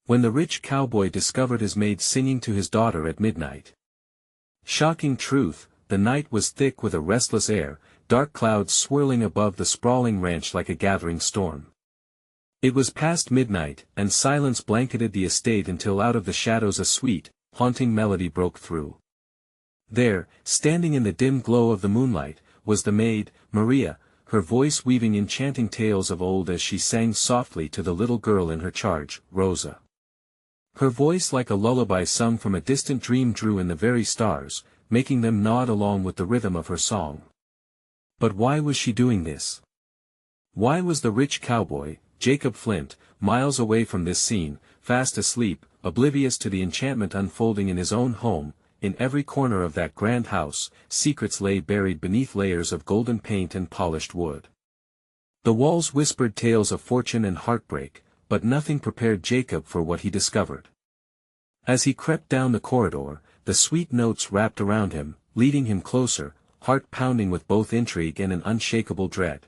When the rich cowboy discovered his maid singing to his daughter at midnight. Shocking truth, the night was thick with a restless air, dark clouds swirling above the sprawling ranch like a gathering storm. It was past midnight, and silence blanketed the estate until out of the shadows a sweet, haunting melody broke through. There, standing in the dim glow of the moonlight, was the maid, Maria, her voice weaving enchanting tales of old as she sang softly to the little girl in her charge, Rosa. Her voice like a lullaby sung from a distant dream drew in the very stars, making them nod along with the rhythm of her song. But why was she doing this? Why was the rich cowboy, Jacob Flint, miles away from this scene, fast asleep, oblivious to the enchantment unfolding in his own home? In every corner of that grand house, secrets lay buried beneath layers of golden paint and polished wood. The walls whispered tales of fortune and heartbreak, but nothing prepared Jacob for what he discovered. As he crept down the corridor, the sweet notes wrapped around him, leading him closer, heart pounding with both intrigue and an unshakable dread.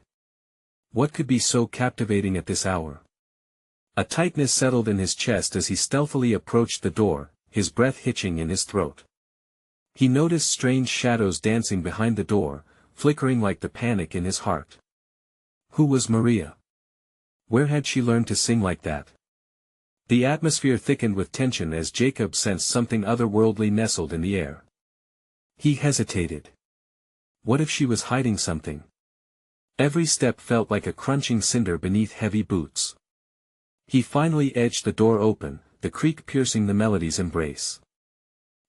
What could be so captivating at this hour? A tightness settled in his chest as he stealthily approached the door, his breath hitching in his throat. He noticed strange shadows dancing behind the door, flickering like the panic in his heart. Who was Maria? Where had she learned to sing like that? The atmosphere thickened with tension as Jacob sensed something otherworldly nestled in the air. He hesitated. What if she was hiding something? Every step felt like a crunching cinder beneath heavy boots. He finally edged the door open, the creak piercing the melody's embrace.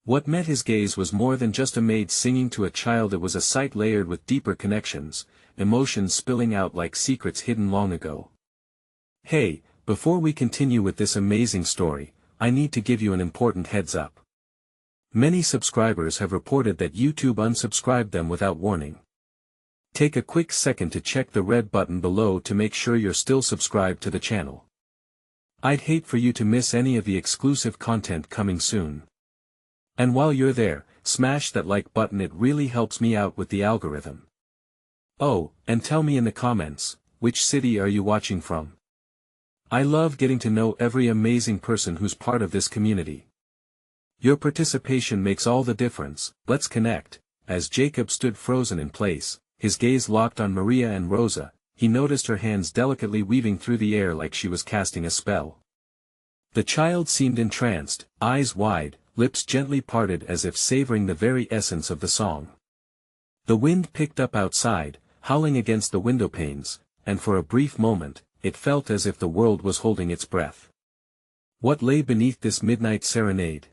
What met his gaze was more than just a maid singing to a child. It was a sight layered with deeper connections, emotions spilling out like secrets hidden long ago. Hey, before we continue with this amazing story, I need to give you an important heads up. Many subscribers have reported that YouTube unsubscribed them without warning. Take a quick second to check the red button below to make sure you're still subscribed to the channel. I'd hate for you to miss any of the exclusive content coming soon. And while you're there, smash that like button, it really helps me out with the algorithm. Oh, and tell me in the comments, which city are you watching from? I love getting to know every amazing person who's part of this community. Your participation makes all the difference. Let's connect. As Jacob stood frozen in place, his gaze locked on Maria and Rosa, he noticed her hands delicately weaving through the air like she was casting a spell. The child seemed entranced, eyes wide, lips gently parted as if savoring the very essence of the song. The wind picked up outside, howling against the window panes, and for a brief moment, it felt as if the world was holding its breath. What lay beneath this midnight serenade?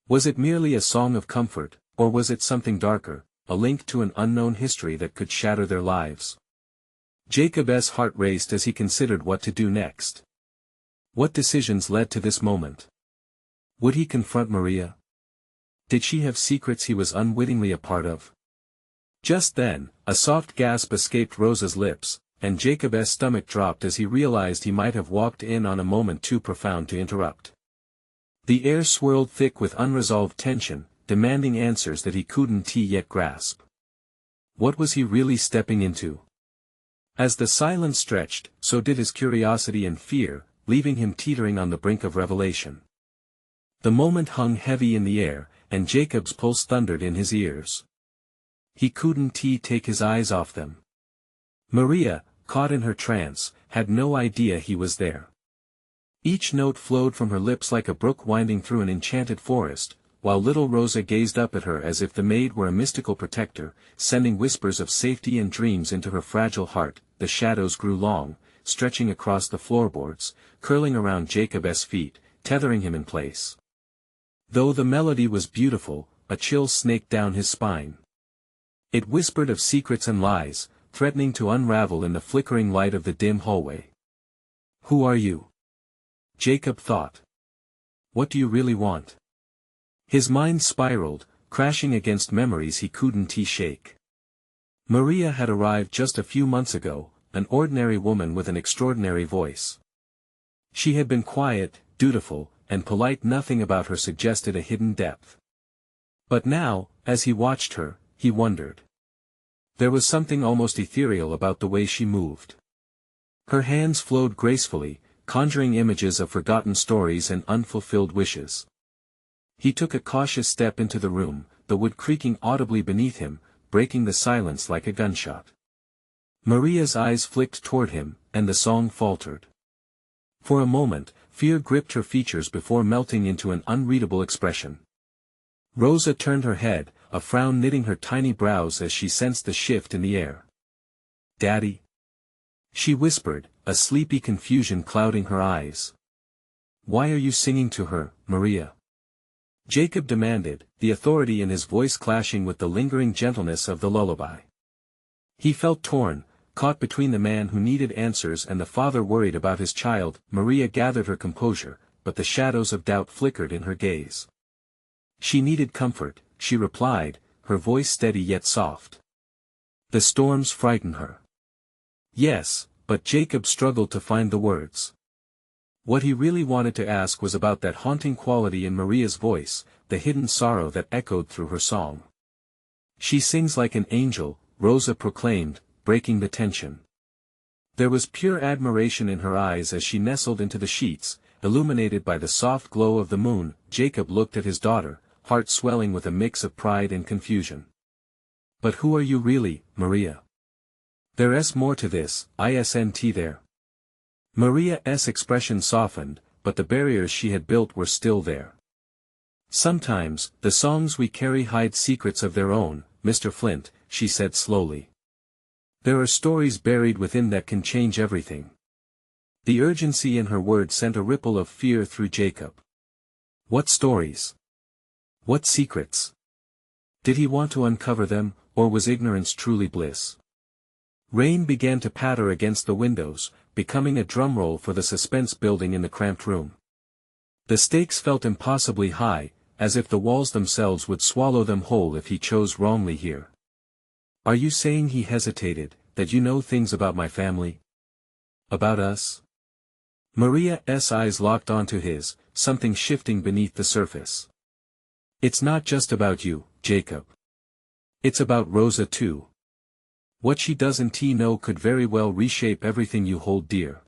Was it merely a song of comfort, or was it something darker, a link to an unknown history that could shatter their lives? Jacob's heart raced as he considered what to do next. What decisions led to this moment? Would he confront Maria? Did she have secrets he was unwittingly a part of? Just then, a soft gasp escaped Rosa's lips, and Jacob's stomach dropped as he realized he might have walked in on a moment too profound to interrupt. The air swirled thick with unresolved tension, demanding answers that he couldn't yet grasp. What was he really stepping into? As the silence stretched, so did his curiosity and fear, leaving him teetering on the brink of revelation. The moment hung heavy in the air, and Jacob's pulse thundered in his ears. He couldn't take his eyes off them. Maria, caught in her trance, had no idea he was there. Each note flowed from her lips like a brook winding through an enchanted forest, while little Rosa gazed up at her as if the maid were a mystical protector, sending whispers of safety and dreams into her fragile heart. The shadows grew long, stretching across the floorboards, curling around Jacob's feet, tethering him in place. Though the melody was beautiful, a chill snaked down his spine. It whispered of secrets and lies, threatening to unravel in the flickering light of the dim hallway. Who are you? Jacob thought. What do you really want? His mind spiraled, crashing against memories he couldn't shake. Maria had arrived just a few months ago, an ordinary woman with an extraordinary voice. She had been quiet, dutiful, and polite. Nothing about her suggested a hidden depth. But now, as he watched her, he wondered. There was something almost ethereal about the way she moved. Her hands flowed gracefully, conjuring images of forgotten stories and unfulfilled wishes. He took a cautious step into the room, the wood creaking audibly beneath him, breaking the silence like a gunshot. Maria's eyes flicked toward him, and the song faltered. For a moment, fear gripped her features before melting into an unreadable expression. Rosa turned her head, a frown knitting her tiny brows as she sensed the shift in the air. "Daddy?" she whispered, a sleepy confusion clouding her eyes. "Why are you singing to her, Maria?" Jacob demanded, the authority in his voice clashing with the lingering gentleness of the lullaby. He felt torn, caught between the man who needed answers and the father worried about his child. Maria gathered her composure, but the shadows of doubt flickered in her gaze. She needed comfort, she replied, her voice steady yet soft. The storms frighten her. Yes, but Jacob struggled to find the words. What he really wanted to ask was about that haunting quality in Maria's voice, the hidden sorrow that echoed through her song. "She sings like an angel," Rosa proclaimed, breaking the tension. There was pure admiration in her eyes as she nestled into the sheets, illuminated by the soft glow of the moon. Jacob looked at his daughter, heart swelling with a mix of pride and confusion. "But who are you really, Maria? There's more to this, isn't there?" Maria's expression softened, but the barriers she had built were still there. "Sometimes, the songs we carry hide secrets of their own, Mr. Flint," she said slowly. "There are stories buried within that can change everything." The urgency in her words sent a ripple of fear through Jacob. What stories? What secrets? Did he want to uncover them, or was ignorance truly bliss? Rain began to patter against the windows, becoming a drumroll for the suspense building in the cramped room. The stakes felt impossibly high, as if the walls themselves would swallow them whole if he chose wrongly here. "Are you saying," he hesitated, "that you know things about my family? About us?" Maria's eyes locked onto his, something shifting beneath the surface. "It's not just about you, Jacob. It's about Rosa too. What she doesn't know could very well reshape everything you hold dear."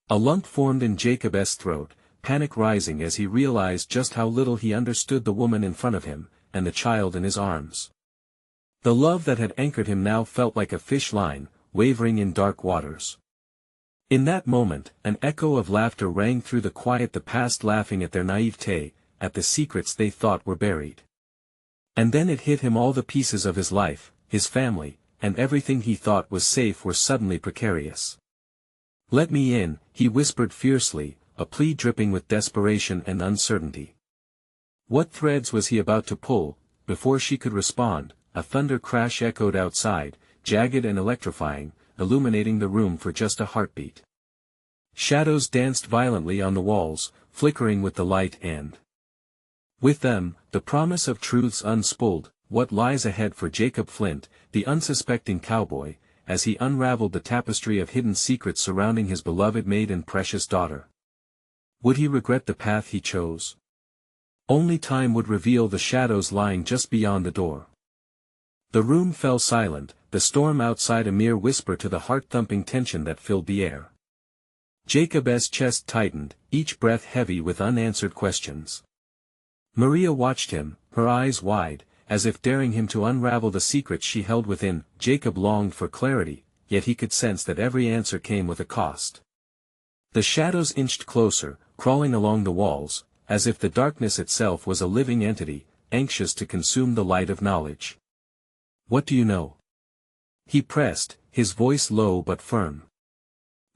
A lump formed in Jacob's throat, panic rising as he realized just how little he understood the woman in front of him, and the child in his arms. The love that had anchored him now felt like a fish line, wavering in dark waters. In that moment, an echo of laughter rang through the quiet, the past laughing at their naivete, at the secrets they thought were buried. And then it hit him, all the pieces of his life, his family, and everything he thought was safe were suddenly precarious. "Let me in," he whispered fiercely, a plea dripping with desperation and uncertainty. What threads was he about to pull? Before she could respond, a thunder crash echoed outside, jagged and electrifying, illuminating the room for just a heartbeat. Shadows danced violently on the walls, flickering with the light and, with them, the promise of truths unspooled. What lies ahead for Jacob Flint, the unsuspecting cowboy, as he unraveled the tapestry of hidden secrets surrounding his beloved maid and precious daughter? Would he regret the path he chose? Only time would reveal the shadows lying just beyond the door. The room fell silent, the storm outside a mere whisper to the heart-thumping tension that filled the air. Jacob's chest tightened, each breath heavy with unanswered questions. Maria watched him, her eyes wide, as if daring him to unravel the secrets she held within. Jacob longed for clarity, yet he could sense that every answer came with a cost. The shadows inched closer, crawling along the walls, as if the darkness itself was a living entity, anxious to consume the light of knowledge. "What do you know?" he pressed, his voice low but firm.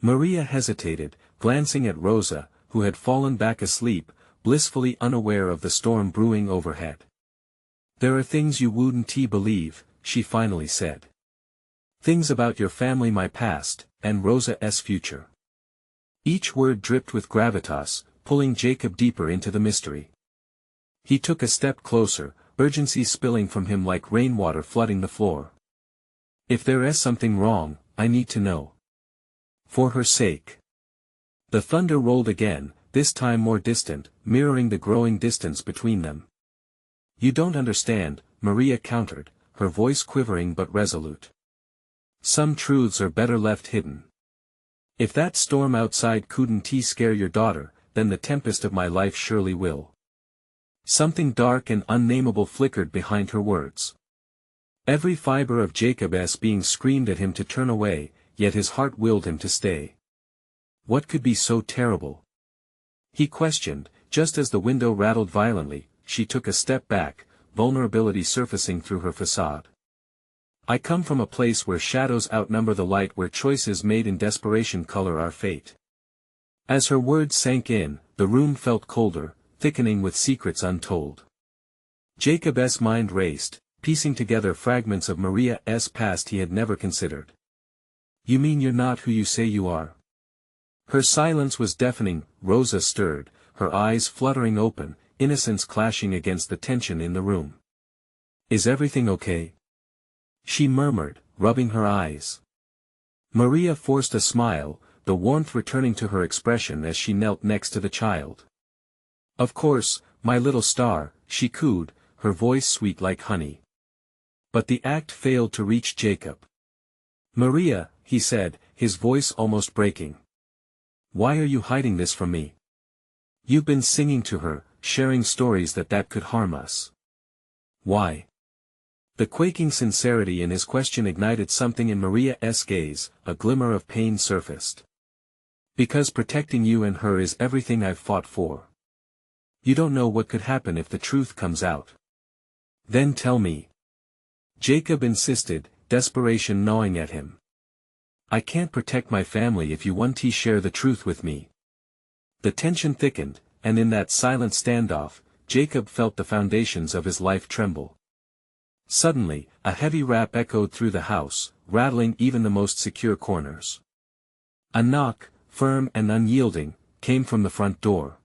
Maria hesitated, glancing at Rosa, who had fallen back asleep, blissfully unaware of the storm brewing overhead. "There are things you wouldn't believe," she finally said. "Things about your family, my past, and Rosa's future." Each word dripped with gravitas, pulling Jacob deeper into the mystery. He took a step closer, urgency spilling from him like rainwater flooding the floor. "If there is something wrong, I need to know. For her sake." The thunder rolled again, this time more distant, mirroring the growing distance between them. "You don't understand," Maria countered, her voice quivering but resolute. "Some truths are better left hidden. If that storm outside couldn't scare your daughter, then the tempest of my life surely will. Something dark and unnameable flickered behind her words. Every fiber of Jacob's being screamed at him to turn away, yet his heart willed him to stay. What could be so terrible? He questioned. Just as the window rattled violently, she took a step back, vulnerability surfacing through her facade. I come from a place where shadows outnumber the light, where choices made in desperation color our fate. As her words sank in, the room felt colder, thickening with secrets untold. Jacob's mind raced, piecing together fragments of Maria's past he had never considered. You mean you're not who you say you are? Her silence was deafening. Rosa stirred, her eyes fluttering open, innocence clashing against the tension in the room. Is everything okay? She murmured, rubbing her eyes. Maria forced a smile, the warmth returning to her expression as she knelt next to the child. Of course, my little star, she cooed, her voice sweet like honey. But the act failed to reach Jacob. Maria, he said, his voice almost breaking. Why are you hiding this from me? You've been singing to her, sharing stories that could harm us. Why? The quaking sincerity in his question ignited something in Maria's gaze, a glimmer of pain surfaced. Because protecting you and her is everything I've fought for. You don't know what could happen if the truth comes out. Then tell me. Jacob insisted, desperation gnawing at him. I can't protect my family if you won't share the truth with me. The tension thickened, and in that silent standoff, Jacob felt the foundations of his life tremble. Suddenly, a heavy rap echoed through the house, rattling even the most secure corners. A knock, firm and unyielding, came from the front door.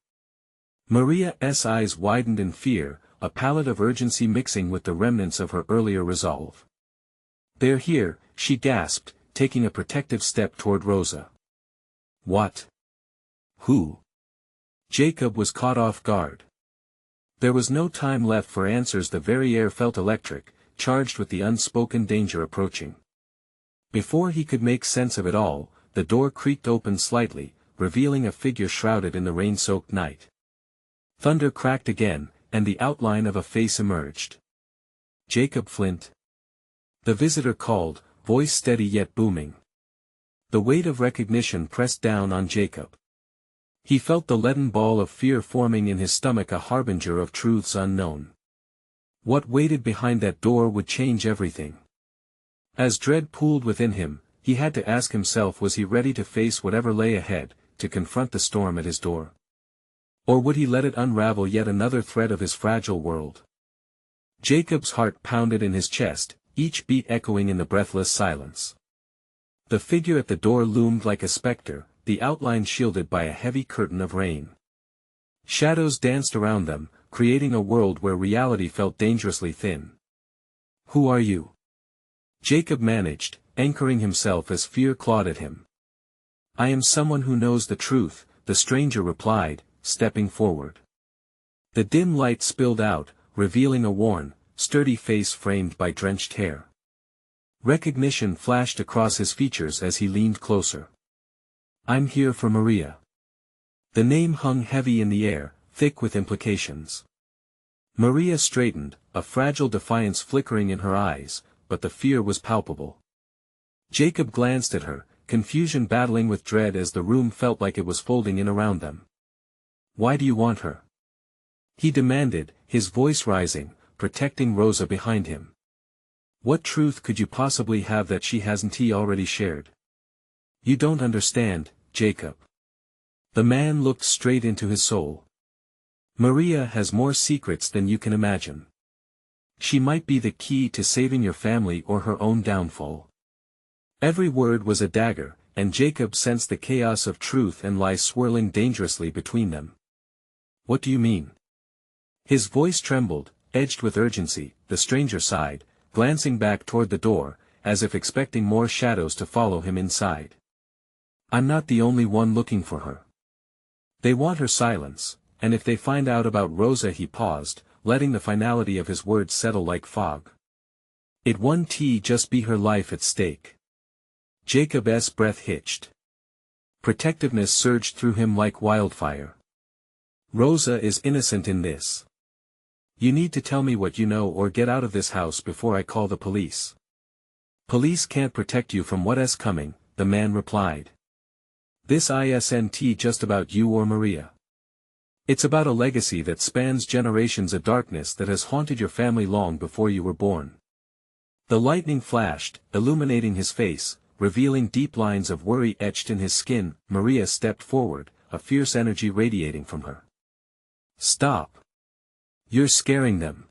Maria's eyes widened in fear, a palette of urgency mixing with the remnants of her earlier resolve. They're here, she gasped, taking a protective step toward Rosa. What? Who? Jacob was caught off guard. There was no time left for answers. The very air felt electric, charged with the unspoken danger approaching. Before he could make sense of it all, the door creaked open slightly, revealing a figure shrouded in the rain-soaked night. Thunder cracked again, and the outline of a face emerged. Jacob Flint. The visitor called, voice steady yet booming. The weight of recognition pressed down on Jacob. He felt the leaden ball of fear forming in his stomach, a harbinger of truths unknown. What waited behind that door would change everything. As dread pooled within him, he had to ask himself, was he ready to face whatever lay ahead, to confront the storm at his door? Or would he let it unravel yet another thread of his fragile world? Jacob's heart pounded in his chest, each beat echoing in the breathless silence. The figure at the door loomed like a specter, the outline shielded by a heavy curtain of rain. Shadows danced around them, creating a world where reality felt dangerously thin. Who are you? Jacob managed, anchoring himself as fear clawed at him. I am someone who knows the truth, the stranger replied, stepping forward. The dim light spilled out, revealing a worn, sturdy face framed by drenched hair. Recognition flashed across his features as he leaned closer. I'm here for Maria. The name hung heavy in the air, thick with implications. Maria straightened, a fragile defiance flickering in her eyes, but the fear was palpable. Jacob glanced at her, confusion battling with dread as the room felt like it was folding in around them. Why do you want her? He demanded, his voice rising, protecting Rosa behind him. What truth could you possibly have that she hasn't already shared? You don't understand, Jacob. The man looked straight into his soul. Maria has more secrets than you can imagine. She might be the key to saving your family or her own downfall. Every word was a dagger, and Jacob sensed the chaos of truth and lie swirling dangerously between them. What do you mean? His voice trembled, edged with urgency. The stranger sighed, glancing back toward the door, as if expecting more shadows to follow him inside. I'm not the only one looking for her. They want her silence, and if they find out about Rosa. He paused, letting the finality of his words settle like fog. It won't just be her life at stake. Jacob's breath hitched. Protectiveness surged through him like wildfire. Rosa is innocent in this. You need to tell me what you know or get out of this house before I call the police. Police can't protect you from what's coming, the man replied. This isn't just about you or Maria. It's about a legacy that spans generations, a darkness that has haunted your family long before you were born. The lightning flashed, illuminating his face, revealing deep lines of worry etched in his skin. Maria stepped forward, a fierce energy radiating from her. Stop. You're scaring them.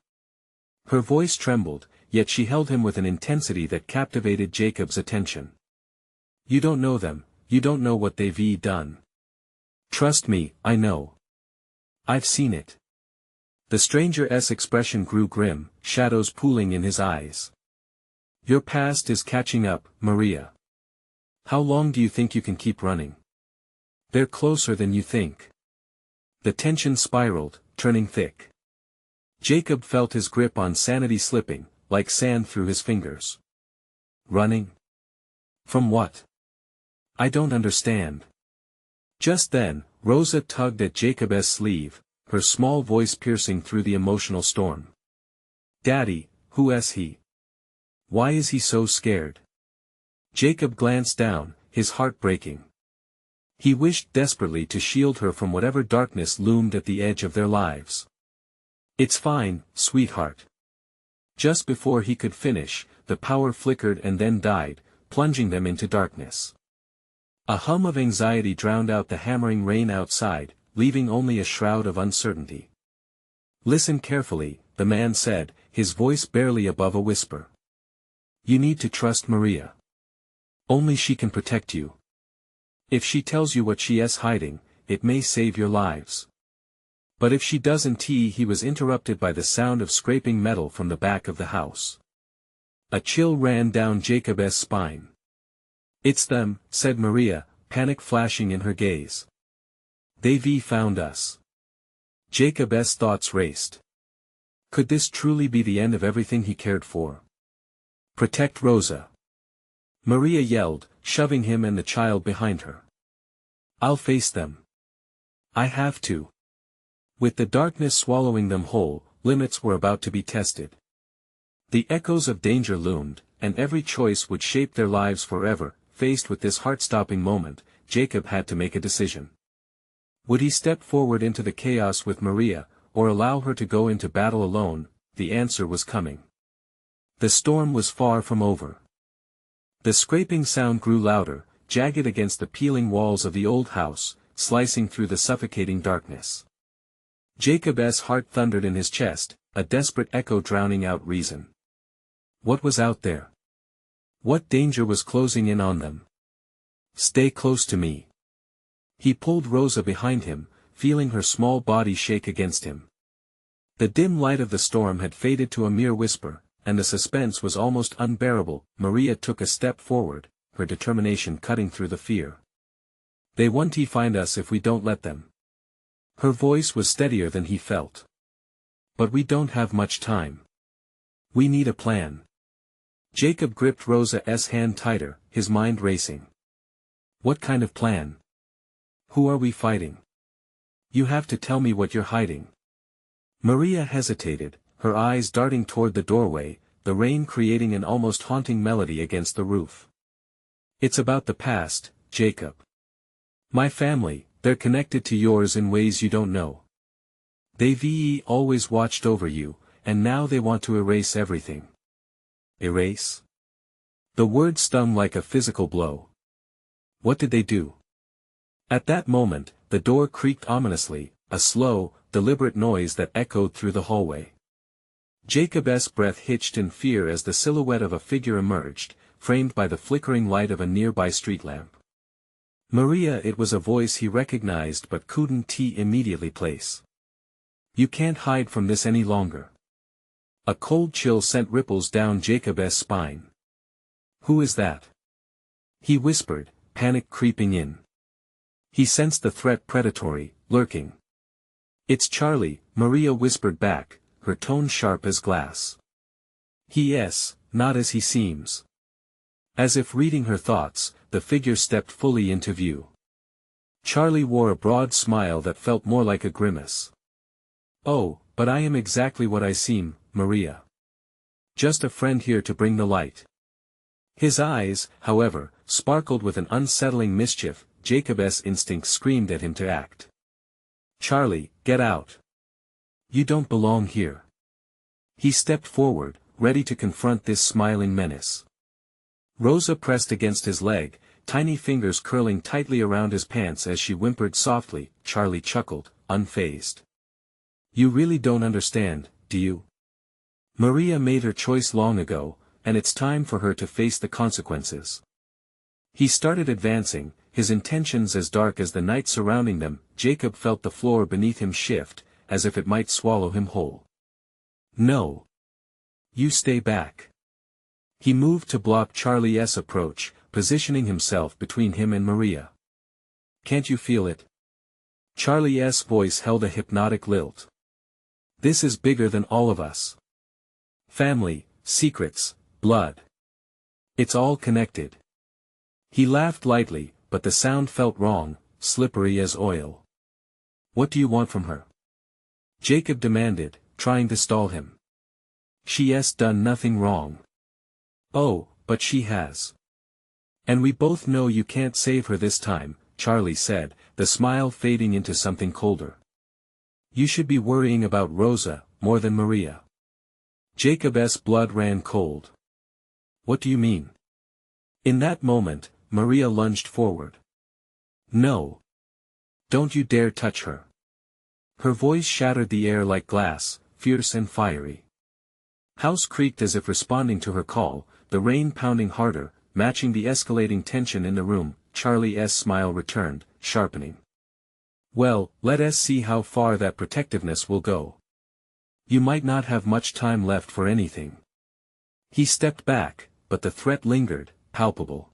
Her voice trembled, yet she held him with an intensity that captivated Jacob's attention. You don't know them, you don't know what they've done. Trust me, I know. I've seen it. The stranger's expression grew grim, shadows pooling in his eyes. Your past is catching up, Maria. How long do you think you can keep running? They're closer than you think. The tension spiraled, turning thick. Jacob felt his grip on sanity slipping, like sand through his fingers. Running? From what? I don't understand. Just then, Rosa tugged at Jacob's sleeve, her small voice piercing through the emotional storm. Daddy, who is he? Why is he so scared? Jacob glanced down, his heart breaking. He wished desperately to shield her from whatever darkness loomed at the edge of their lives. It's fine, sweetheart. Just before he could finish, the power flickered and then died, plunging them into darkness. A hum of anxiety drowned out the hammering rain outside, leaving only a shroud of uncertainty. Listen carefully, the man said, his voice barely above a whisper. You need to trust Maria. Only she can protect you. If she tells you what she is hiding, it may save your lives. But if she doesn't, he was interrupted by the sound of scraping metal from the back of the house. A chill ran down Jacob's spine. It's them, said Maria, panic flashing in her gaze. They've found us. Jacob's thoughts raced. Could this truly be the end of everything he cared for? Protect Rosa. Maria yelled, shoving him and the child behind her. I'll face them. I have to. With the darkness swallowing them whole, limits were about to be tested. The echoes of danger loomed, and every choice would shape their lives forever. Faced with this heart-stopping moment, Jacob had to make a decision. Would he step forward into the chaos with Maria, or allow her to go into battle alone? The answer was coming. The storm was far from over. The scraping sound grew louder, jagged against the peeling walls of the old house, slicing through the suffocating darkness. Jacob's heart thundered in his chest, a desperate echo drowning out reason. What was out there? What danger was closing in on them? Stay close to me. He pulled Rosa behind him, feeling her small body shake against him. The dim light of the storm had faded to a mere whisper, and the suspense was almost unbearable. Maria took a step forward, her determination cutting through the fear. They won't find us if we don't let them. Her voice was steadier than he felt. But we don't have much time. We need a plan. Jacob gripped Rosa's hand tighter, his mind racing. What kind of plan? Who are we fighting? You have to tell me what you're hiding. Maria hesitated, her eyes darting toward the doorway, the rain creating an almost haunting melody against the roof. It's about the past, Jacob. My family, they're connected to yours in ways you don't know. They've always watched over you, and now they want to erase everything. Erase? The word stung like a physical blow. What did they do? At that moment, the door creaked ominously, a slow, deliberate noise that echoed through the hallway. Jacob's breath hitched in fear as the silhouette of a figure emerged, framed by the flickering light of a nearby street lamp. Maria, it was a voice he recognized but couldn't immediately place. You can't hide from this any longer. A cold chill sent ripples down Jacob's spine. Who is that? He whispered, panic creeping in. He sensed the threat predatory, lurking. It's Charlie, Maria whispered back, her tone sharp as glass. He not as he seems. As if reading her thoughts, the figure stepped fully into view. Charlie wore a broad smile that felt more like a grimace. "Oh, but I am exactly what I seem, Maria. Just a friend here to bring the light." His eyes, however, sparkled with an unsettling mischief. Jacob's instinct screamed at him to act. "Charlie, get out. You don't belong here." He stepped forward, ready to confront this smiling menace. Rosa pressed against his leg, tiny fingers curling tightly around his pants as she whimpered softly. Charlie chuckled, unfazed. "You really don't understand, do you? Maria made her choice long ago, and it's time for her to face the consequences." He started advancing, his intentions as dark as the night surrounding them. Jacob felt the floor beneath him shift, as if it might swallow him whole. "No. You stay back." He moved to block Charlie's approach, positioning himself between him and Maria. "Can't you feel it?" Charlie's voice held a hypnotic lilt. "This is bigger than all of us. Family, secrets, blood. It's all connected." He laughed lightly, but the sound felt wrong, slippery as oil. "What do you want from her?" Jacob demanded, trying to stall him. "She's done nothing wrong." "Oh, but she has. And we both know you can't save her this time," Charlie said, the smile fading into something colder. "You should be worrying about Rosa, more than Maria." Jacob's blood ran cold. "What do you mean?" In that moment, Maria lunged forward. "No. Don't you dare touch her." Her voice shattered the air like glass, fierce and fiery. House creaked as if responding to her call, the rain pounding harder, matching the escalating tension in the room. Charlie's smile returned, sharpening. "Well, let us see how far that protectiveness will go. You might not have much time left for anything." He stepped back, but the threat lingered, palpable.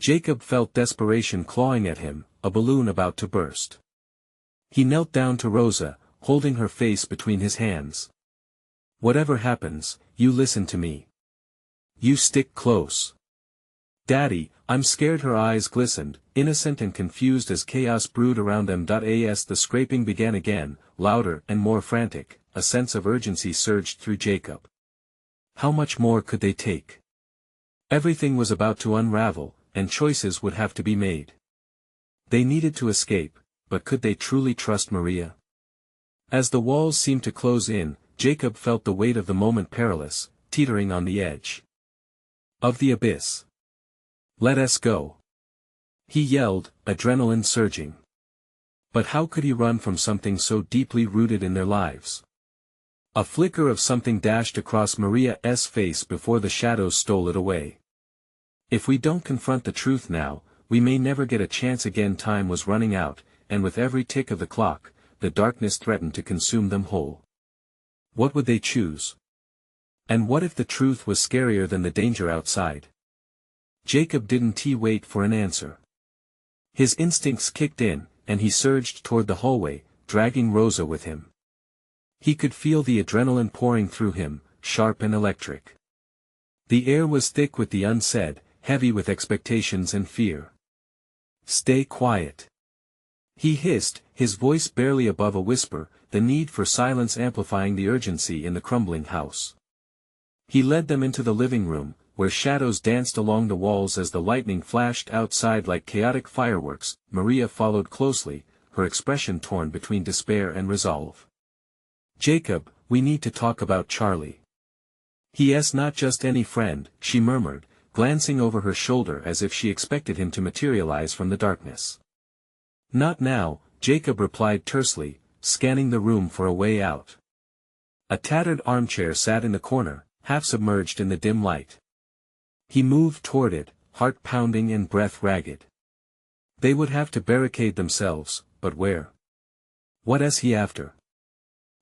Jacob felt desperation clawing at him, a balloon about to burst. He knelt down to Rosa, holding her face between his hands. "Whatever happens, you listen to me. You stick close." "Daddy, I'm scared." Her eyes glistened, innocent and confused as chaos brewed around them. As the scraping began again, louder and more frantic, a sense of urgency surged through Jacob. How much more could they take? Everything was about to unravel, and choices would have to be made. They needed to escape, but could they truly trust Maria? As the walls seemed to close in, Jacob felt the weight of the moment, perilous, teetering on the edge of the abyss. "Let us go," he yelled, adrenaline surging. But how could he run from something so deeply rooted in their lives? A flicker of something dashed across Maria's face before the shadows stole it away. "If we don't confront the truth now, we may never get a chance again." Time was running out, and with every tick of the clock, the darkness threatened to consume them whole. What would they choose? And what if the truth was scarier than the danger outside? Jacob didn't wait for an answer. His instincts kicked in, and he surged toward the hallway, dragging Rosa with him. He could feel the adrenaline pouring through him, sharp and electric. The air was thick with the unsaid, heavy with expectations and fear. "Stay quiet," he hissed, his voice barely above a whisper, the need for silence amplifying the urgency in the crumbling house. He led them into the living room, where shadows danced along the walls as the lightning flashed outside like chaotic fireworks. Maria followed closely, her expression torn between despair and resolve. "Jacob, we need to talk about Charlie. He's not just any friend," she murmured, glancing over her shoulder as if she expected him to materialize from the darkness. "Not now," Jacob replied tersely, scanning the room for a way out. A tattered armchair sat in the corner, half submerged in the dim light. He moved toward it, heart pounding and breath ragged. They would have to barricade themselves, but where? What is he after?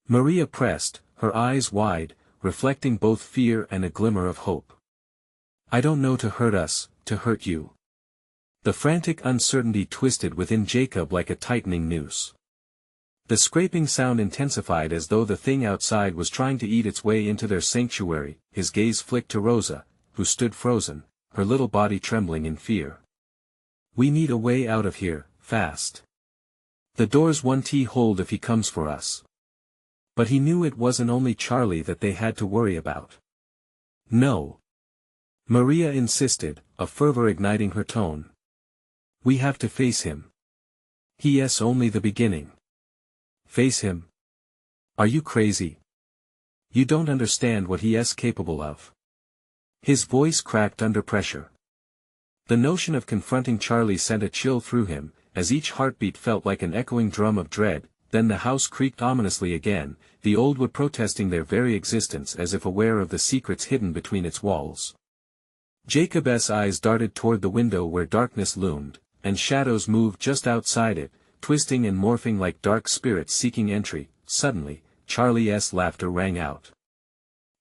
Maria pressed, her eyes wide, reflecting both fear and a glimmer of hope. "I don't know to hurt us, to hurt you." The frantic uncertainty twisted within Jacob like a tightening noose. The scraping sound intensified as though the thing outside was trying to eat its way into their sanctuary. His gaze flicked to Rosa, who stood frozen, her little body trembling in fear. "We need a way out of here, fast. The doors won't hold if he comes for us. But he knew it wasn't only Charlie that they had to worry about. No. Maria insisted, a fervor igniting her tone. We have to face him. He's only the beginning. Face him? Are you crazy? You don't understand what he's capable of. His voice cracked under pressure. The notion of confronting Charlie sent a chill through him, as each heartbeat felt like an echoing drum of dread. Then the house creaked ominously again, the old wood protesting their very existence as if aware of the secrets hidden between its walls. Jacob's eyes darted toward the window where darkness loomed, and shadows moved just outside it, twisting and morphing like dark spirits seeking entry. Suddenly, Charlie's laughter rang out.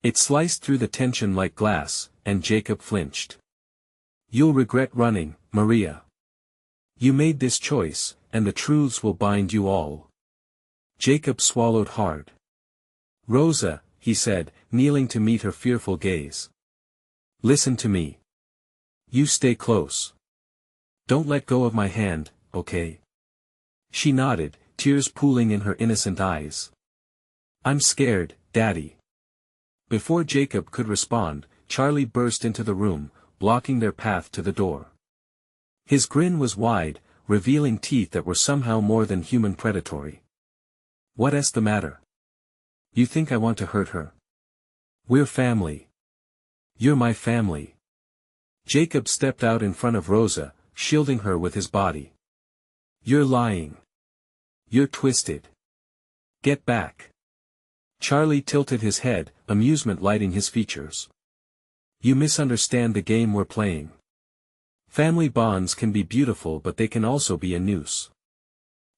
It sliced through the tension like glass, and Jacob flinched. You'll regret running, Maria. You made this choice, and the truths will bind you all. Jacob swallowed hard. Rosa, he said, kneeling to meet her fearful gaze. Listen to me. You stay close. Don't let go of my hand, okay? She nodded, tears pooling in her innocent eyes. I'm scared, Daddy. Before Jacob could respond, Charlie burst into the room, blocking their path to the door. His grin was wide, revealing teeth that were somehow more than human predatory. What's the matter? You think I want to hurt her? We're family. You're my family. Jacob stepped out in front of Rosa, shielding her with his body. You're lying. You're twisted. Get back. Charlie tilted his head, amusement lighting his features. You misunderstand the game we're playing. Family bonds can be beautiful, but they can also be a noose.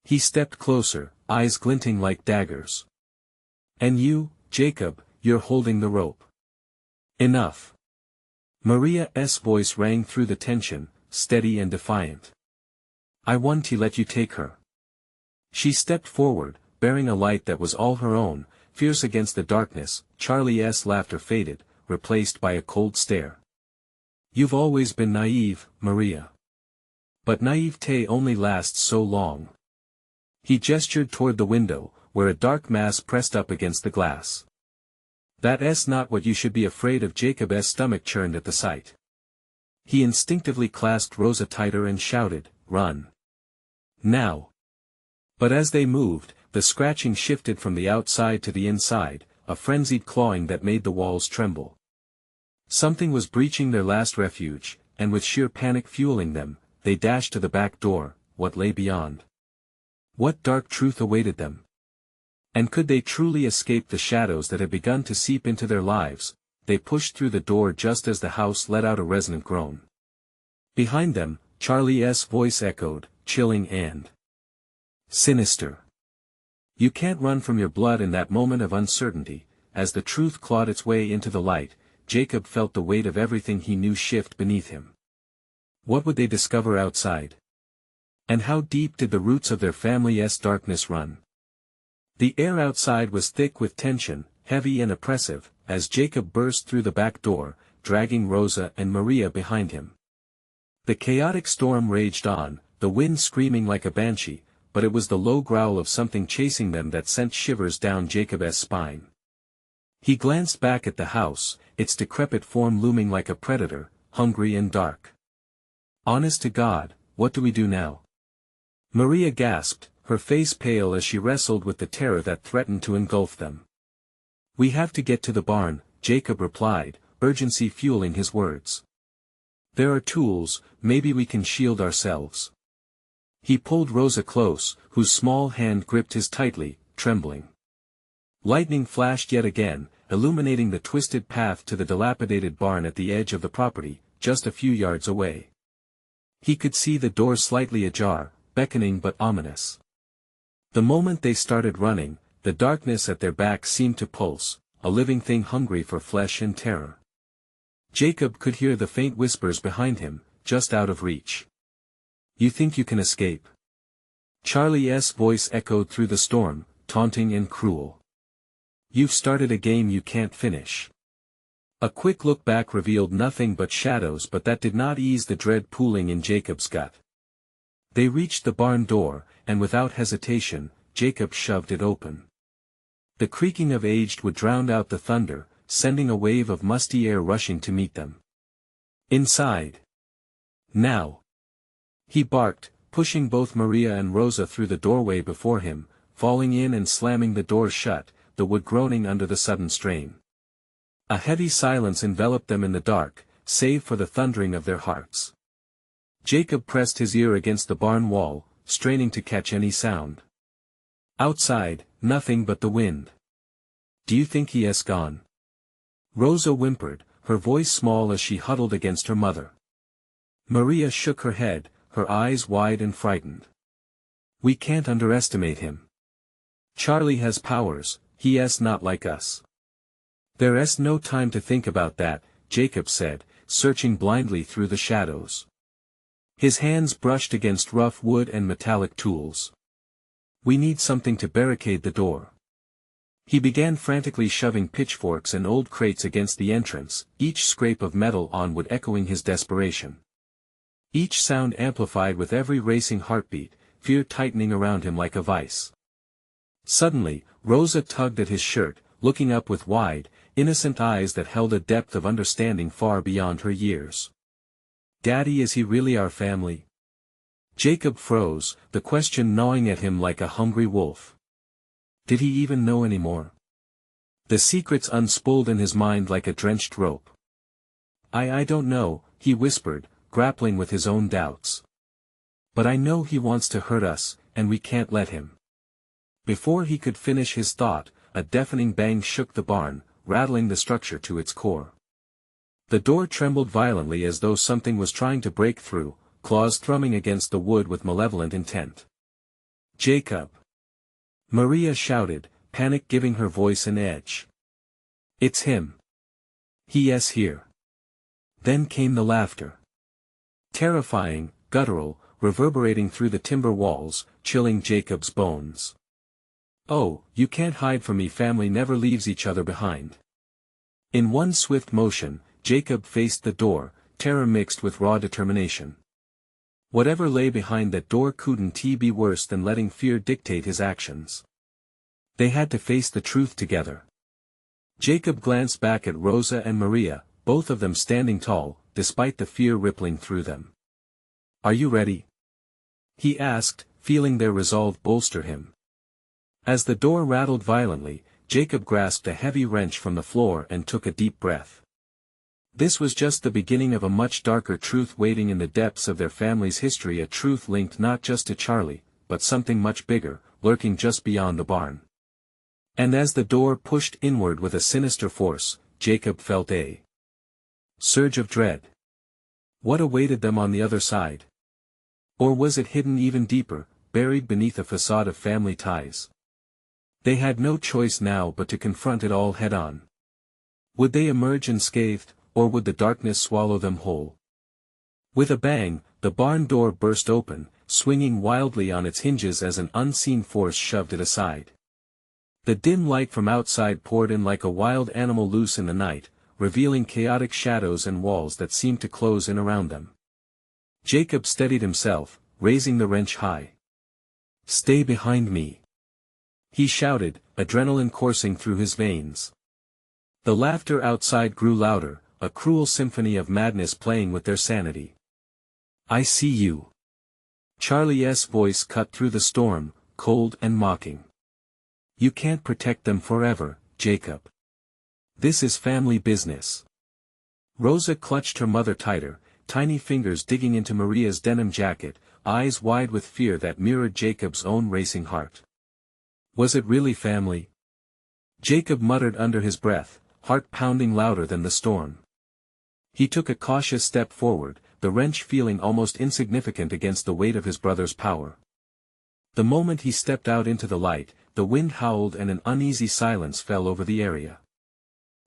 He stepped closer, eyes glinting like daggers. And you, Jacob, you're holding the rope. Enough. Maria's voice rang through the tension, steady and defiant. I want to let you take her. She stepped forward, bearing a light that was all her own, fierce against the darkness. Charlie's laughter faded, replaced by a cold stare. You've always been naive, Maria. But naivete only lasts so long. He gestured toward the window, where a dark mass pressed up against the glass. That's not what you should be afraid of. Jacob's stomach churned at the sight. He instinctively clasped Rosa tighter and shouted, Run. Now. But as they moved, the scratching shifted from the outside to the inside, a frenzied clawing that made the walls tremble. Something was breaching their last refuge, and with sheer panic fueling them, they dashed to the back door. What lay beyond? What dark truth awaited them? And could they truly escape the shadows that had begun to seep into their lives? They pushed through the door just as the house let out a resonant groan. Behind them, Charlie's voice echoed, chilling and sinister. You can't run from your blood. In that moment of uncertainty, as the truth clawed its way into the light, Jacob felt the weight of everything he knew shift beneath him. What would they discover outside? And how deep did the roots of their family's darkness run? The air outside was thick with tension, heavy and oppressive, as Jacob burst through the back door, dragging Rosa and Maria behind him. The chaotic storm raged on, the wind screaming like a banshee, but it was the low growl of something chasing them that sent shivers down Jacob's spine. He glanced back at the house, its decrepit form looming like a predator, hungry and dark. Honest to God, what do we do now? Maria gasped, her face pale as she wrestled with the terror that threatened to engulf them. We have to get to the barn, Jacob replied, urgency fueling his words. There are tools, maybe we can shield ourselves. He pulled Rosa close, whose small hand gripped his tightly, trembling. Lightning flashed yet again, illuminating the twisted path to the dilapidated barn at the edge of the property, just a few yards away. He could see the door slightly ajar, beckoning but ominous. The moment they started running, the darkness at their backs seemed to pulse, a living thing hungry for flesh and terror. Jacob could hear the faint whispers behind him, just out of reach. You think you can escape? Charlie's voice echoed through the storm, taunting and cruel. You've started a game you can't finish. A quick look back revealed nothing but shadows, but that did not ease the dread pooling in Jacob's gut. They reached the barn door, and without hesitation, Jacob shoved it open. The creaking of aged wood drowned out the thunder, sending a wave of musty air rushing to meet them. Inside. Now. He barked, pushing both Maria and Rosa through the doorway before him, falling in and slamming the door shut, the wood groaning under the sudden strain. A heavy silence enveloped them in the dark, save for the thundering of their hearts. Jacob pressed his ear against the barn wall, straining to catch any sound. Outside, nothing but the wind. "Do you think he has gone?" Rosa whimpered, her voice small as she huddled against her mother. Maria shook her head, her eyes wide and frightened. "We can't underestimate him. Charlie has powers, he is not like us." "There's no time to think about that," Jacob said, searching blindly through the shadows. His hands brushed against rough wood and metallic tools. "We need something to barricade the door." He began frantically shoving pitchforks and old crates against the entrance, each scrape of metal on wood echoing his desperation. Each sound amplified with every racing heartbeat, fear tightening around him like a vice. Suddenly, Rosa tugged at his shirt, looking up with wide, innocent eyes that held a depth of understanding far beyond her years. "Daddy, is he really our family?" Jacob froze, the question gnawing at him like a hungry wolf. Did he even know anymore? The secrets unspooled in his mind like a drenched rope. I don't know," he whispered, grappling with his own doubts. "But I know he wants to hurt us, and we can't let him." Before he could finish his thought, a deafening bang shook the barn, rattling the structure to its core. The door trembled violently as though something was trying to break through, claws thrumming against the wood with malevolent intent. "Jacob!" Maria shouted, panic giving her voice an edge. "It's him. He is here." Then came the laughter. Terrifying, guttural, reverberating through the timber walls, chilling Jacob's bones. "Oh, you can't hide from me. Family never leaves each other behind." In one swift motion, Jacob faced the door, terror mixed with raw determination. Whatever lay behind that door couldn't be worse than letting fear dictate his actions. They had to face the truth together. Jacob glanced back at Rosa and Maria, both of them standing tall, despite the fear rippling through them. "Are you ready?" he asked, feeling their resolve bolster him. As the door rattled violently, Jacob grasped a heavy wrench from the floor and took a deep breath. This was just the beginning of a much darker truth waiting in the depths of their family's history, a truth linked not just to Charlie, but something much bigger, lurking just beyond the barn. And as the door pushed inward with a sinister force, Jacob felt a surge of dread. What awaited them on the other side? Or was it hidden even deeper, buried beneath a facade of family ties? They had no choice now but to confront it all head-on. Would they emerge unscathed, or would the darkness swallow them whole? With a bang, the barn door burst open, swinging wildly on its hinges as an unseen force shoved it aside. The dim light from outside poured in like a wild animal loose in the night, revealing chaotic shadows and walls that seemed to close in around them. Jacob steadied himself, raising the wrench high. "Stay behind me!" he shouted, adrenaline coursing through his veins. The laughter outside grew louder, a cruel symphony of madness playing with their sanity. "I see you." Charlie's voice cut through the storm, cold and mocking. "You can't protect them forever, Jacob. This is family business." Rosa clutched her mother tighter, tiny fingers digging into Maria's denim jacket, eyes wide with fear that mirrored Jacob's own racing heart. Was it really family? Jacob muttered under his breath, heart pounding louder than the storm. He took a cautious step forward, the wrench feeling almost insignificant against the weight of his brother's power. The moment he stepped out into the light, the wind howled and an uneasy silence fell over the area.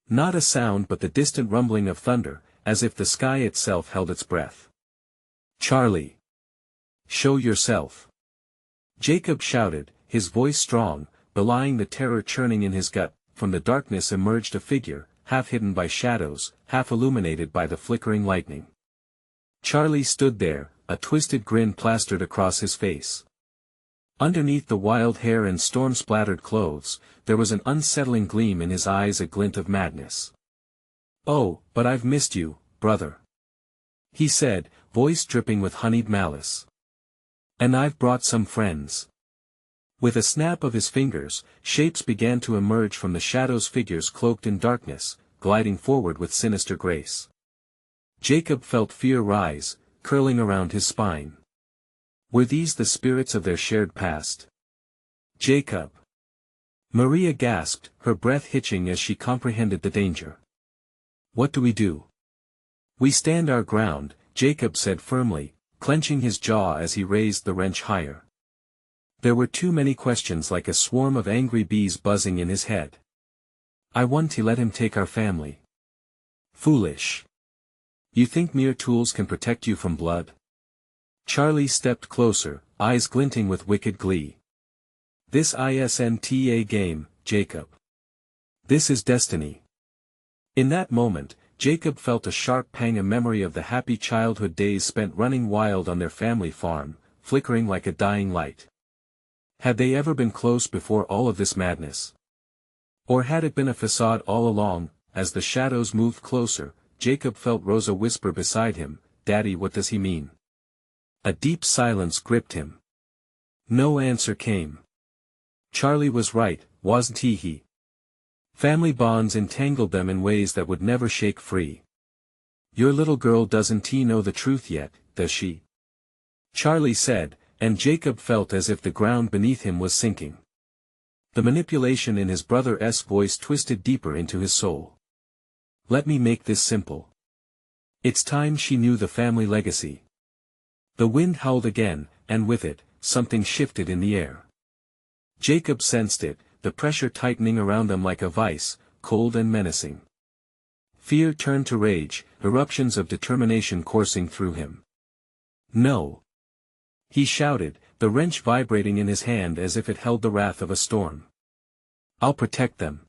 Not a sound but the distant rumbling of thunder, as if the sky itself held its breath. "Charlie! Show yourself!" Jacob shouted, his voice strong, belying the terror churning in his gut. From the darkness emerged a figure, half hidden by shadows, half illuminated by the flickering lightning. Charlie stood there, a twisted grin plastered across his face. Underneath the wild hair and storm-splattered clothes, there was an unsettling gleam in his eyes, a glint of madness. "Oh, but I've missed you, brother," he said, voice dripping with honeyed malice. "And I've brought some friends." With a snap of his fingers, shapes began to emerge from the shadows, figures cloaked in darkness, gliding forward with sinister grace. Jacob felt fear rise, curling around his spine. Were these the spirits of their shared past? "Jacob!" Maria gasped, her breath hitching as she comprehended the danger. "What do we do?" "We stand our ground," Jacob said firmly, clenching his jaw as he raised the wrench higher. There were too many questions, like a swarm of angry bees buzzing in his head. "I want to let him take our family." "Foolish. You think mere tools can protect you from blood?" Charlie stepped closer, eyes glinting with wicked glee. "This isn't a game, Jacob. This is destiny." In that moment, Jacob felt a sharp pang, a memory of the happy childhood days spent running wild on their family farm, flickering like a dying light. Had they ever been close before all of this madness? Or had it been a facade all along? As the shadows moved closer, Jacob felt Rosa whisper beside him, "Daddy, what does he mean?" A deep silence gripped him. No answer came. Charlie was right, wasn't he? Family bonds entangled them in ways that would never shake free. "Your little girl doesn't know the truth yet, does she?" Charlie said, and Jacob felt as if the ground beneath him was sinking. The manipulation in his brother's voice twisted deeper into his soul. "Let me make this simple. It's time she knew the family legacy." The wind howled again, and with it, something shifted in the air. Jacob sensed it, the pressure tightening around them like a vice, cold and menacing. Fear turned to rage, eruptions of determination coursing through him. "No!" he shouted, the wrench vibrating in his hand as if it held the wrath of a storm. "I'll protect them.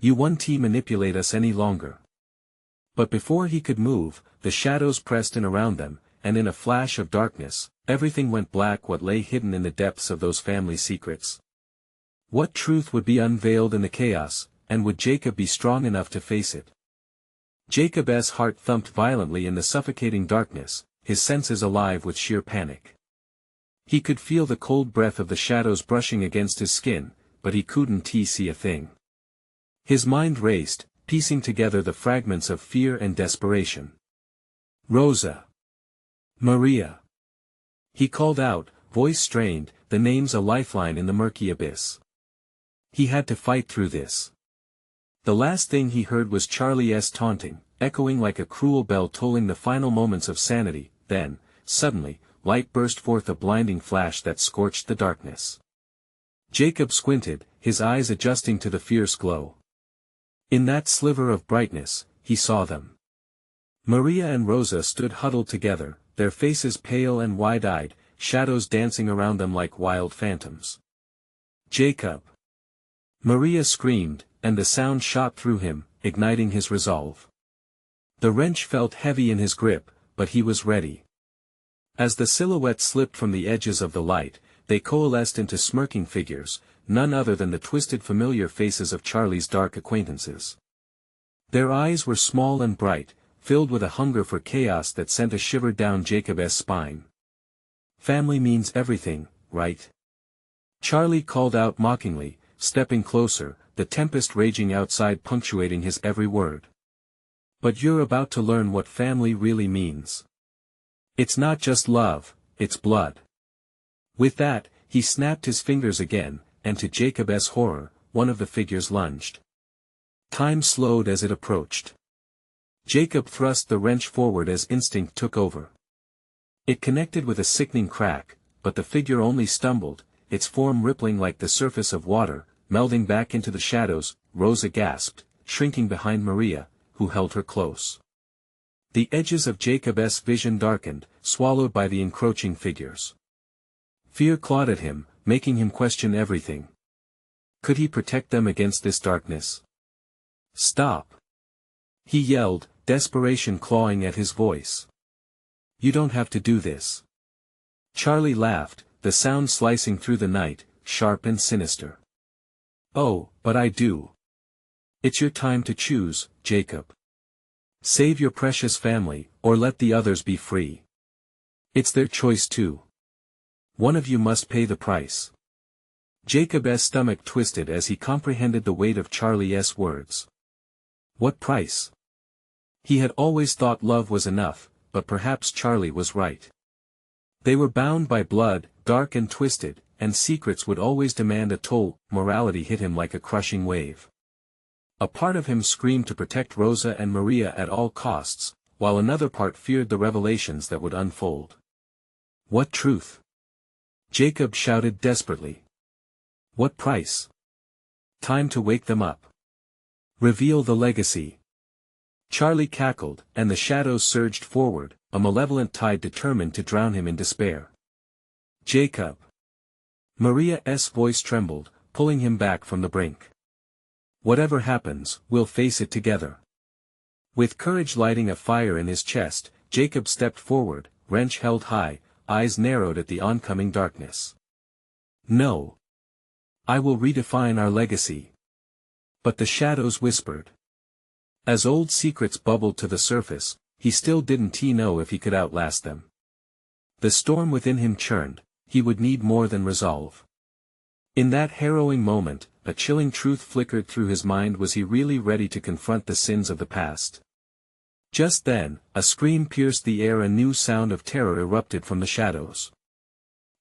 You won't manipulate us any longer." But before he could move, the shadows pressed in around them, and in a flash of darkness, everything went black. What lay hidden in the depths of those family secrets? What truth would be unveiled in the chaos, and would Jacob be strong enough to face it? Jacob's heart thumped violently in the suffocating darkness, his senses alive with sheer panic. He could feel the cold breath of the shadows brushing against his skin, but he couldn't see a thing. His mind raced, piecing together the fragments of fear and desperation. "Rosa! Maria!" he called out, voice strained, the names a lifeline in the murky abyss. He had to fight through this. The last thing he heard was Charlie's taunting, echoing like a cruel bell tolling the final moments of sanity. Then, suddenly, light burst forth, a blinding flash that scorched the darkness. Jacob squinted, his eyes adjusting to the fierce glow. In that sliver of brightness, he saw them. Maria and Rosa stood huddled together, their faces pale and wide-eyed, shadows dancing around them like wild phantoms. "Jacob!" Maria screamed, and the sound shot through him, igniting his resolve. The wrench felt heavy in his grip, but he was ready. As the silhouettes slipped from the edges of the light, they coalesced into smirking figures, none other than the twisted familiar faces of Charlie's dark acquaintances. Their eyes were small and bright, filled with a hunger for chaos that sent a shiver down Jacob's spine. "Family means everything, right?" Charlie called out mockingly, stepping closer, the tempest raging outside punctuating his every word. "But you're about to learn what family really means. It's not just love, it's blood." With that, he snapped his fingers again, and to Jacob's horror, one of the figures lunged. Time slowed as it approached. Jacob thrust the wrench forward as instinct took over. It connected with a sickening crack, but the figure only stumbled, its form rippling like the surface of water, melding back into the shadows. Rosa gasped, shrinking behind Maria, who held her close. The edges of Jacob's vision darkened, swallowed by the encroaching figures. Fear clawed at him, making him question everything. Could he protect them against this darkness? "Stop!" he yelled, desperation clawing at his voice. You don't have to do this. Charlie laughed, the sound slicing through the night, sharp and sinister. Oh, but I do. It's your time to choose, Jacob. Save your precious family, or let the others be free. It's their choice too. One of you must pay the price. Jacob's stomach twisted as he comprehended the weight of Charlie's words. What price? He had always thought love was enough, but perhaps Charlie was right. They were bound by blood, dark and twisted, and secrets would always demand a toll. Morality hit him like a crushing wave. A part of him screamed to protect Rosa and Maria at all costs, while another part feared the revelations that would unfold. What truth? Jacob shouted desperately. What price? Time to wake them up. Reveal the legacy. Charlie cackled, and the shadows surged forward, a malevolent tide determined to drown him in despair. Jacob. Maria's voice trembled, pulling him back from the brink. Whatever happens, we'll face it together. With courage lighting a fire in his chest, Jacob stepped forward, wrench held high, eyes narrowed at the oncoming darkness. No. I will redefine our legacy. But the shadows whispered. As old secrets bubbled to the surface, he still didn't know if he could outlast them. The storm within him churned, he would need more than resolve. In that harrowing moment, a chilling truth flickered through his mind. Was he really ready to confront the sins of the past? Just then, a scream pierced the air. A new sound of terror erupted from the shadows.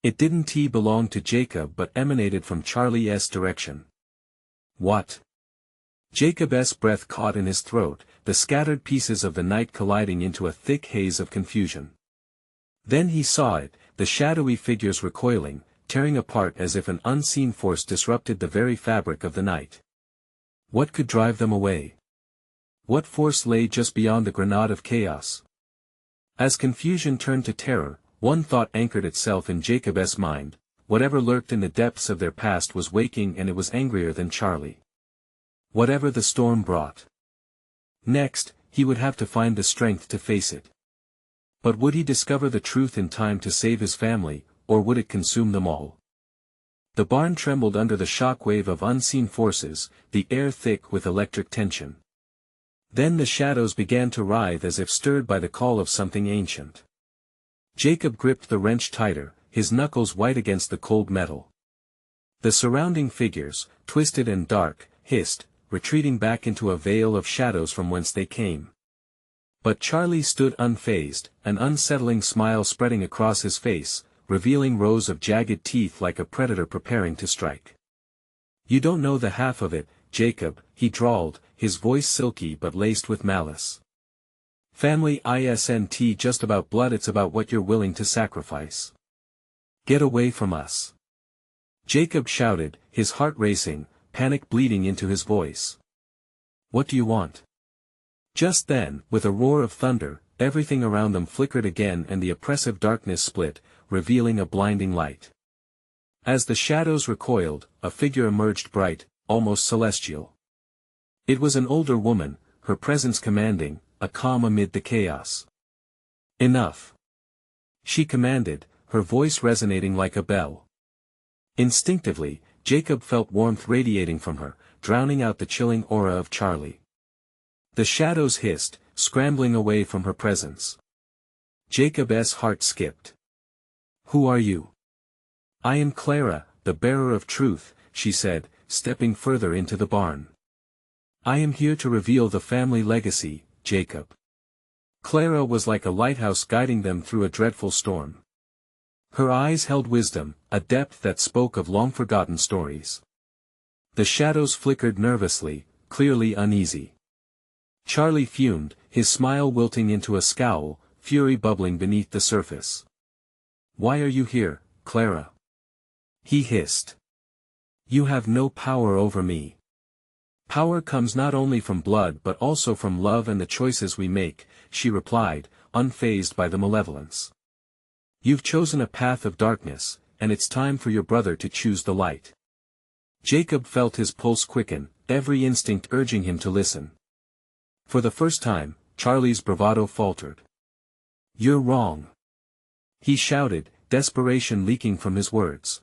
It didn't belong to Jacob but emanated from Charlie's direction. What? Jacob's breath caught in his throat, the scattered pieces of the night colliding into a thick haze of confusion. Then he saw it, the shadowy figures recoiling, tearing apart as if an unseen force disrupted the very fabric of the night. What could drive them away? What force lay just beyond the grenade of chaos? As confusion turned to terror, one thought anchored itself in Jacob's mind: whatever lurked in the depths of their past was waking, and it was angrier than Charlie. Whatever the storm brought. Next, he would have to find the strength to face it. But would he discover the truth in time to save his family, or would it consume them all? The barn trembled under the shockwave of unseen forces, the air thick with electric tension. Then the shadows began to writhe as if stirred by the call of something ancient. Jacob gripped the wrench tighter, his knuckles white against the cold metal. The surrounding figures, twisted and dark, hissed, retreating back into a veil of shadows from whence they came. But Charlie stood unfazed, an unsettling smile spreading across his face, revealing rows of jagged teeth like a predator preparing to strike. You don't know the half of it, Jacob, he drawled, his voice silky but laced with malice. Family isn't just about blood, it's about what you're willing to sacrifice. Get away from us. Jacob shouted, his heart racing, panic bleeding into his voice. What do you want? Just then, with a roar of thunder, everything around them flickered again and the oppressive darkness split, revealing a blinding light. As the shadows recoiled, a figure emerged bright, almost celestial. It was an older woman, her presence commanding, a calm amid the chaos. Enough. She commanded, her voice resonating like a bell. Instinctively, Jacob felt warmth radiating from her, drowning out the chilling aura of Charlie. The shadows hissed, scrambling away from her presence. Jacob's heart skipped. Who are you? I am Clara, the bearer of truth, she said, stepping further into the barn. I am here to reveal the family legacy, Jacob. Clara was like a lighthouse guiding them through a dreadful storm. Her eyes held wisdom, a depth that spoke of long-forgotten stories. The shadows flickered nervously, clearly uneasy. Charlie fumed, his smile wilting into a scowl, fury bubbling beneath the surface. Why are you here, Clara? He hissed. You have no power over me. Power comes not only from blood but also from love and the choices we make, she replied, unfazed by the malevolence. You've chosen a path of darkness, and it's time for your brother to choose the light. Jacob felt his pulse quicken, every instinct urging him to listen. For the first time, Charlie's bravado faltered. You're wrong. He shouted, desperation leaking from his words.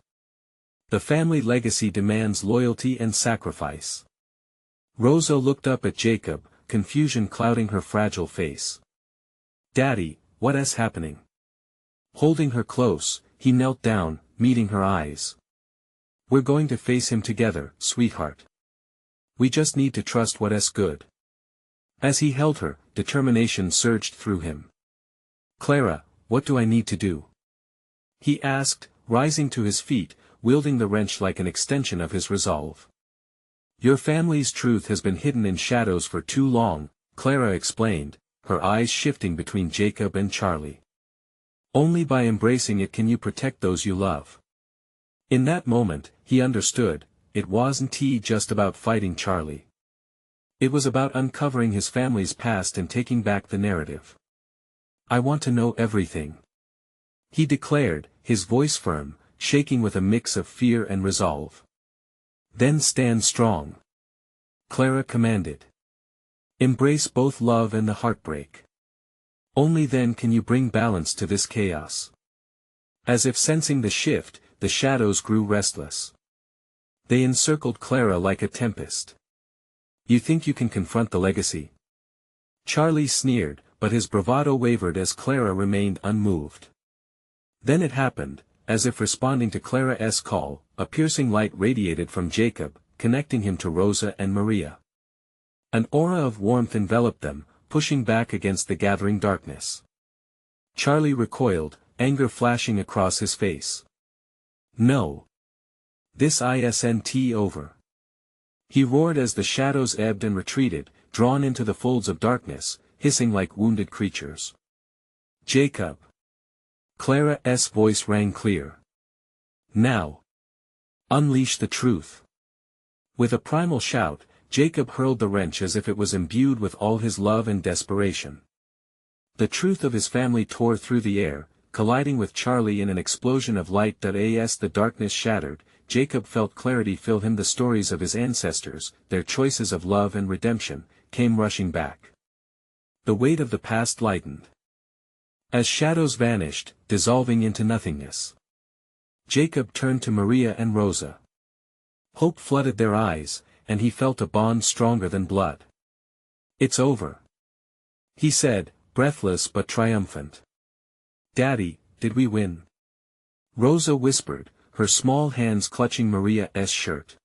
The family legacy demands loyalty and sacrifice. Rosa looked up at Jacob, confusion clouding her fragile face. Daddy, what is happening? Holding her close, he knelt down, meeting her eyes. We're going to face him together, sweetheart. We just need to trust what is good. As he held her, determination surged through him. Clara, what do I need to do? He asked, rising to his feet, wielding the wrench like an extension of his resolve. Your family's truth has been hidden in shadows for too long, Clara explained, her eyes shifting between Jacob and Charlie. Only by embracing it can you protect those you love. In that moment, he understood, it wasn't just about fighting Charlie. It was about uncovering his family's past and taking back the narrative. I want to know everything. He declared, his voice firm, shaking with a mix of fear and resolve. Then stand strong. Clara commanded. Embrace both love and the heartbreak. Only then can you bring balance to this chaos. As if sensing the shift, the shadows grew restless. They encircled Clara like a tempest. You think you can confront the legacy? Charlie sneered, but his bravado wavered as Clara remained unmoved. Then it happened, as if responding to Clara's call, a piercing light radiated from Jacob, connecting him to Rosa and Maria. An aura of warmth enveloped them, pushing back against the gathering darkness. Charlie recoiled, anger flashing across his face. No. This isn't over. He roared as the shadows ebbed and retreated, drawn into the folds of darkness, hissing like wounded creatures. Jacob. Clara's voice rang clear. Now. Unleash the truth. With a primal shout, Jacob hurled the wrench as if it was imbued with all his love and desperation. The truth of his family tore through the air, colliding with Charlie in an explosion of light. As the darkness shattered, Jacob felt clarity fill him. The stories of his ancestors, their choices of love and redemption, came rushing back. The weight of the past lightened. As shadows vanished, dissolving into nothingness. Jacob turned to Maria and Rosa. Hope flooded their eyes, and he felt a bond stronger than blood. It's over. He said, breathless but triumphant. Daddy, did we win? Rosa whispered, her small hands clutching Maria's shirt.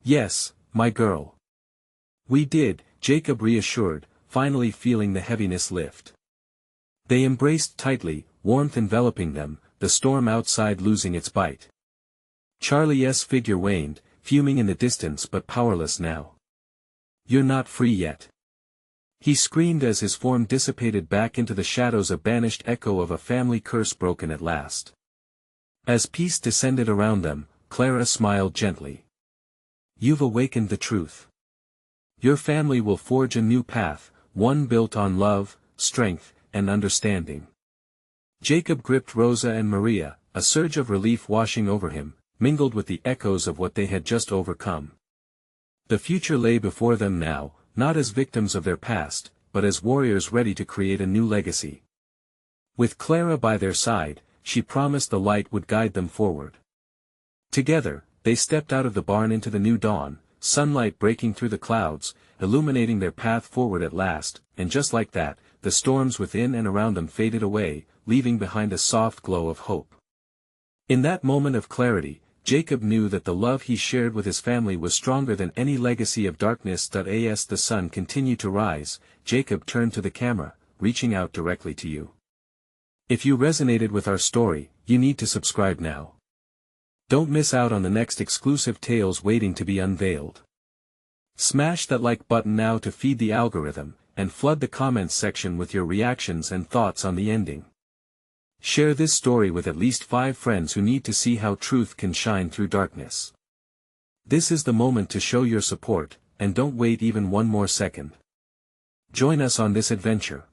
Yes, my girl. We did, Jacob reassured, finally feeling the heaviness lift. They embraced tightly, warmth enveloping them, the storm outside losing its bite. Charlie's figure waned, fuming in the distance but powerless now. You're not free yet. He screamed as his form dissipated back into the shadows, a banished echo of a family curse broken at last. As peace descended around them, Clara smiled gently. You've awakened the truth. Your family will forge a new path, one built on love, strength, and understanding. Jacob gripped Rosa and Maria, a surge of relief washing over him, mingled with the echoes of what they had just overcome. The future lay before them now, not as victims of their past, but as warriors ready to create a new legacy. With Clara by their side, she promised the light would guide them forward. Together, they stepped out of the barn into the new dawn, sunlight breaking through the clouds, illuminating their path forward at last, and just like that, the storms within and around them faded away, leaving behind a soft glow of hope. In that moment of clarity, Jacob knew that the love he shared with his family was stronger than any legacy of darkness. As the sun continued to rise, Jacob turned to the camera, reaching out directly to you. If you resonated with our story, you need to subscribe now. Don't miss out on the next exclusive tales waiting to be unveiled. Smash that like button now to feed the algorithm, and flood the comments section with your reactions and thoughts on the ending. Share this story with at least 5 friends who need to see how truth can shine through darkness. This is the moment to show your support, and don't wait even one more second. Join us on this adventure.